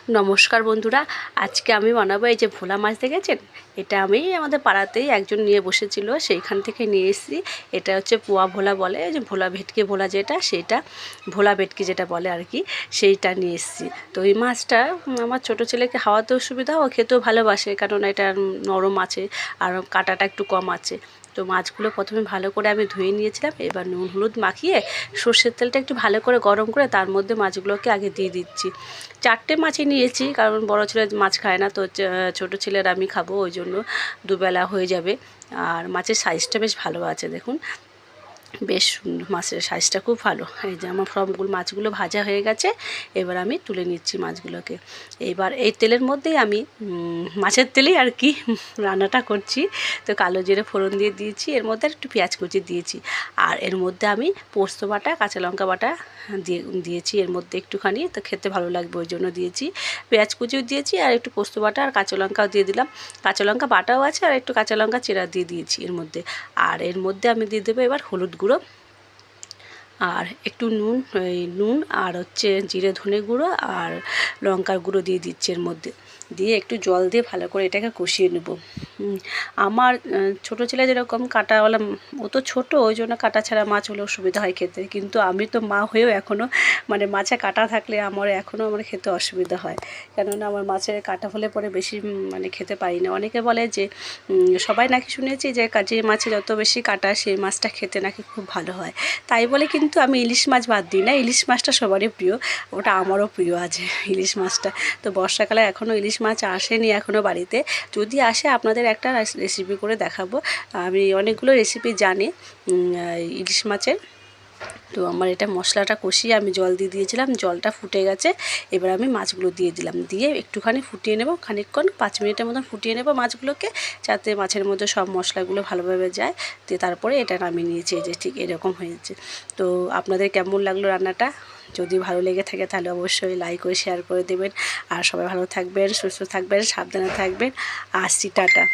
নমস্কার বন্ধুরা, আজকে আমি বানাবো এই যে ভোলা মাছ দেখেছেন। এটা আমি আমাদের পাড়াতেই একজন নিয়ে বসেছিল, সেইখান থেকে নিয়ে এসেছি। এটা হচ্ছে পোয়া ভোলা বলে, যে ভোলা ভেটকি ভোলা যেটা, সেইটা ভোলা ভেটকি যেটা বলে আর কি, সেইটা নিয়ে এসেছি। তো এই মাছটা আমার ছোটো ছেলেকে খাওয়াতেও সুবিধা, ও খেতেও ভালোবাসে, কারণ এটা নরম আছে আর কাঁটাটা একটু কম আছে। তো মাছগুলো প্রথমে ভালো করে আমি ধুয়ে নিয়েছিলাম। এবার নুন হলুদ মাখিয়ে সর্ষের তেলটা একটু ভালো করে গরম করে তার মধ্যে মাছগুলোকে আগে দিয়ে দিচ্ছি। 4টে মাছই নিয়েছি, কারণ বড় ছেলে মাছ খায় না, তো ছোটো ছেলের আমি খাবো, ওই জন্য দুবেলা হয়ে যাবে। আর মাছের সাইজটা বেশ ভালো আছে, দেখুন বেশ সুন্দর, মাছের সাইজটা খুব ভালো। এই যে আমার সবগুলো মাছগুলো ভাজা হয়ে গেছে, এবার আমি তুলে নিচ্ছি মাছগুলোকে। এবার এই তেলের মধ্যেই আমি মাছের তেলেই আর কি রান্নাটা করছি। তো কালো জিরে ফোড়ন দিয়ে দিয়েছি, এর মধ্যে একটু পেঁয়াজ কুচি দিয়েছি, আর এর মধ্যে আমি পোস্ত বাটা কাঁচা লঙ্কা বাটা দিয়েছি এর মধ্যে একটুখানি, তো খেতে ভালো লাগবে ওই জন্য দিয়েছি। পেঁয়াজ কুচিও দিয়েছি আর একটু পোস্ত বাটা আর কাঁচা লঙ্কাও দিয়ে দিলাম। কাঁচা লঙ্কা বাটাও আছে আর একটু কাঁচা লঙ্কা চেরা দিয়ে দিয়েছি এর মধ্যে। আর এর মধ্যে আমি দিয়ে দেবো এবার হলুদ গুঁড়ো আর একটু নুন আর হচ্ছে জিরে ধনে গুঁড়ো আর লঙ্কার গুঁড়ো দিয়ে দিচ্ছি এর মধ্যে। দিয়ে একটু জল দিয়ে ভালো করে এটাকে কষিয়ে নেব। আমার ছোটো ছেলে যেরকম কাঁটাওয়ালা, ও তো ছোটো, ওই জন্য কাঁটা ছাড়া মাছ হলেও সুবিধা হয় খেতে, কিন্তু আমি তো মা হয়েও এখনও মানে মাছে কাঁটা থাকলে আমার খেতে অসুবিধা হয়। কেননা আমার মাছের কাঁটা হলে পরে বেশি মানে খেতে পারি না। অনেকে বলে যে সবাই নাকি শুনেছি যে যে মাছে যত বেশি কাঁটা সেই মাছটা খেতে নাকি খুব ভালো হয়। তাই বলে কিন্তু আমি ইলিশ মাছ বাদ দিই না, ইলিশ মাছটা সবারই প্রিয়, ওটা আমারও প্রিয় আছে ইলিশ মাছটা। তো বর্ষাকালে এখনও ইলিশ মাছ আসেনি এখনও বাড়িতে, যদি আসে আপনাদের একটা রেসিপি করে দেখাবো। আমি অনেকগুলো রেসিপি জানি ইলিশ মাছের। তো আমার এটা মশলাটা কষিয়ে আমি জল দিয়ে দিয়েছিলাম, জলটা ফুটে গেছে। এবার আমি মাছগুলো দিয়ে দিলাম, দিয়ে একটুখানি ফুটিয়ে নেব, খানিকক্ষণ 5 মিনিটের মতন ফুটিয়ে নেব মাছগুলোকে, যাতে মাছের মধ্যে সব মশলাগুলো ভালোভাবে যায়। দিয়ে তারপরে এটা নামিয়ে নিয়েছি, এই যে ঠিক এরকম হয়েছে। তো আপনাদের কেমন লাগলো রান্নাটা? যদি ভালো লেগে থাকে তাহলে অবশ্যই লাইক করে শেয়ার করে দেবেন। আর সবাই ভালো থাকবেন, সুস্থ থাকবেন, সাবধানে থাকবেন। আসছি, টাটা।